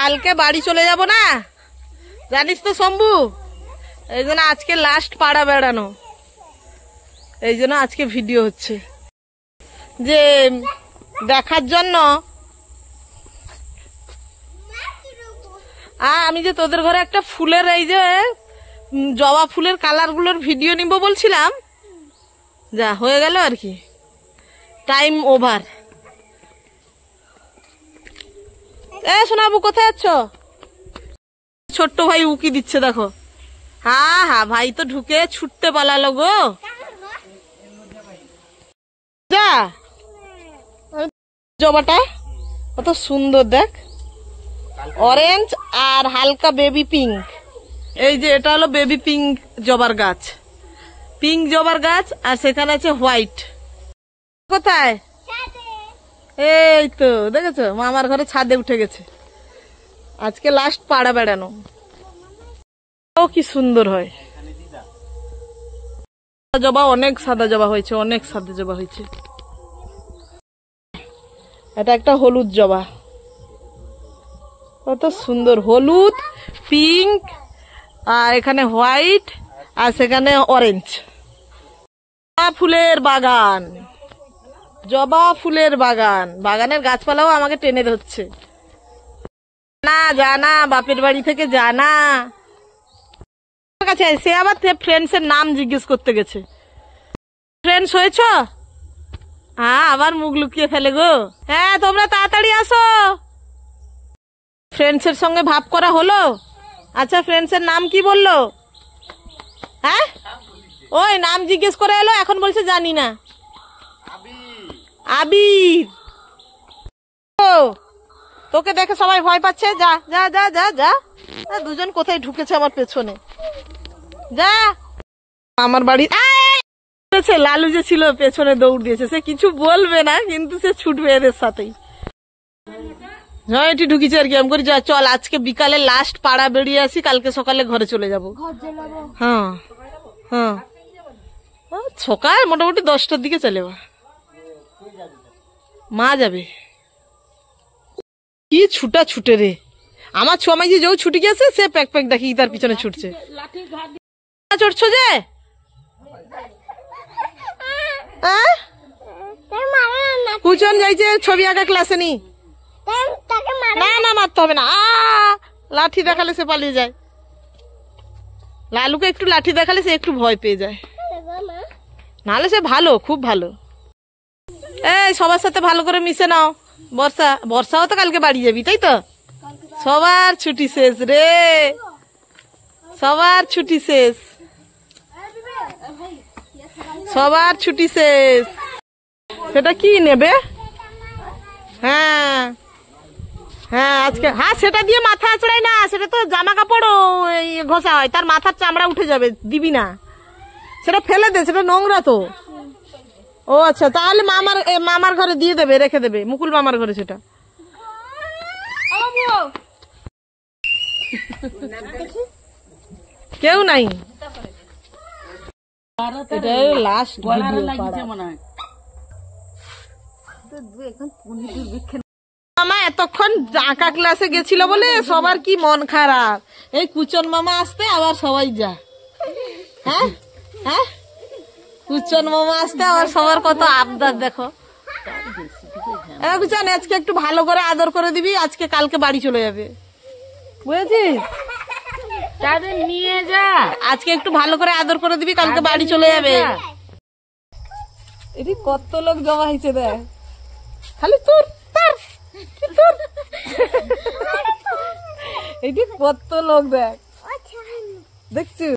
কালকে বাড়ি চলে যাব না, জানিস তো শম্ভু। এই জন্য আজকে লাস্ট পাড়া বেড়ানো, এই জন্য আজকে ভিডিও হচ্ছে যে দেখার জন্য। আমি যে তোদের ঘরে একটা ফুলের এই যে জবা ফুলের কালারগুলোর ভিডিও নিব বলছিলাম, যা হয়ে গেল আর কি, টাইম ওভার। শোনাবু কোথায় আছো? ছোট্ট ভাই উকি দিচ্ছে দেখো। হ্যাঁ হ্যাঁ, ভাই তো ঢুকে ছুটতে পালালো গো। যা, জবাটা কত সুন্দর দেখ, অরেঞ্জ আর হালকা বেবি পিঙ্ক। এই যে এটা হলো বেবি পিঙ্ক জবার গাছ, পিঙ্ক জবার গাছ, আর সেখানে আছে হোয়াইট। কোথায়? এই তো দেখেছো, মামার ঘরে ছাদে উঠে গেছে। আজকে লাস্ট পাড়া বেড়ানো। ও কি সুন্দর হয় জবা, অনেক সাদা জবা হয়েছে, অনেক সাদা জবা হয়েছে। এটা একটা হলুদ জবা, কত সুন্দর, হলুদ, পিঙ্ক, আর এখানে হোয়াইট, আর সেখানে অরেঞ্জ। জবা ফুলের বাগান, জবা ফুলের বাগান। বাগানের গাছপালাও আমাকে টেনে ধরছে। না জানা, বাপের বাড়ি থেকে জানা কাছে সে আবার ফ্রেন্ডসের নাম জিজ্ঞেস করতে গেছে। ফ্রেন্ডস হয়েছ? হ্যাঁ, আবার মুখ লুকিয়ে ফেলে গো। হ্যাঁ, তোমরা তাড়াতাড়ি আসো। ফ্রেন্ডসের সঙ্গে ভাব করা হলো? আচ্ছা, ফ্রেন্ডসের নাম কি বললো? হ্যাঁ, ওই নাম জিজ্ঞেস করে এলো, এখন বলছে জানি না। আবির। তোকে দেখে সবাই ভয় পাচ্ছে। যা যা যা যা যা, দুজন কোথায় ঢুকেছে আমার পেছনে। যা, আমার বাড়ি লালু যে ছিল পেছনে দৌড় দিয়েছে। সে কিছু বলবে না, কিন্তু সে ছুটবে এদের সাথেই। হ্যাঁ, এটি ঢুকিছে আর কি। আমি করি যা, চল আজকে বিকালে লাস্ট পাড়া বেরিয়ে আসি, কালকে সকালে ঘরে চলে যাবো। হ্যাঁ হ্যাঁ, সকাল মোটামুটি 10টার দিকে চলে যাবো। মা যাবে। কি ছুটা ছুটে রে আমার ছোয়ামাই, যে ছুটি গেছে সে প্যাক প্যাক দেখি তার পিছনে ছুটছে। চড়ছো যে কুচন যাইছে ছবি আঁকা ক্লাসে নি। না না, মারতে হবে না। লাঠি দেখালে সে পালিয়ে যায়। লালুকে একটু লাঠি দেখালে সে একটু ভয় পেয়ে যায়, নাহলে সে ভালো, খুব ভালো। এই সবার সাথে ভালো করে মিশে নাও। বর্ষাও তো কালকে বাড়ি যাবি, তাই তো? সবার ছুটি শেষ রে, সবার ছুটি শেষ, সবার ছুটি শেষ। সেটা কি নেবে? হ্যাঁ হ্যাঁ, আজকে হ্যাঁ, সেটা দিয়ে মাথা আঁচড়াই না, সেটা তো জামা কাপড় ঘষা হয়, তার মাথার চামড়া উঠে যাবে, দিবি না। সেটা ফেলে দে, সেটা নোংরা তো। ও আচ্ছা, তাহলে মামার ঘরে দিয়ে দেবে, রেখে দেবে মুকুল মামার ঘরে সেটা। কেউ নাই। মামা এতক্ষণ আঁকা ক্লাসে গেছিল বলে সবার কি মন খারাপ। এই কুচন মামা আসতে আবার সবাই যা। হ্যাঁ হ্যাঁ, কুচন মামা আসতে আবার সবার কত আবদার দেখো। কুচন, আজকে একটু ভালো করে আদর করে দিবি, আজকে কালকে বাড়ি চলে যাবে, বুঝেছিস? তাদের নিয়ে যা, আজকে একটু ভালো করে আদর করে দিবি, কালকে বাড়ি চলে যাবে। এটি কত লোক জমা হয়েছে দেখ, খালি তোর এটি কত লোক দেখ, দেখছিস?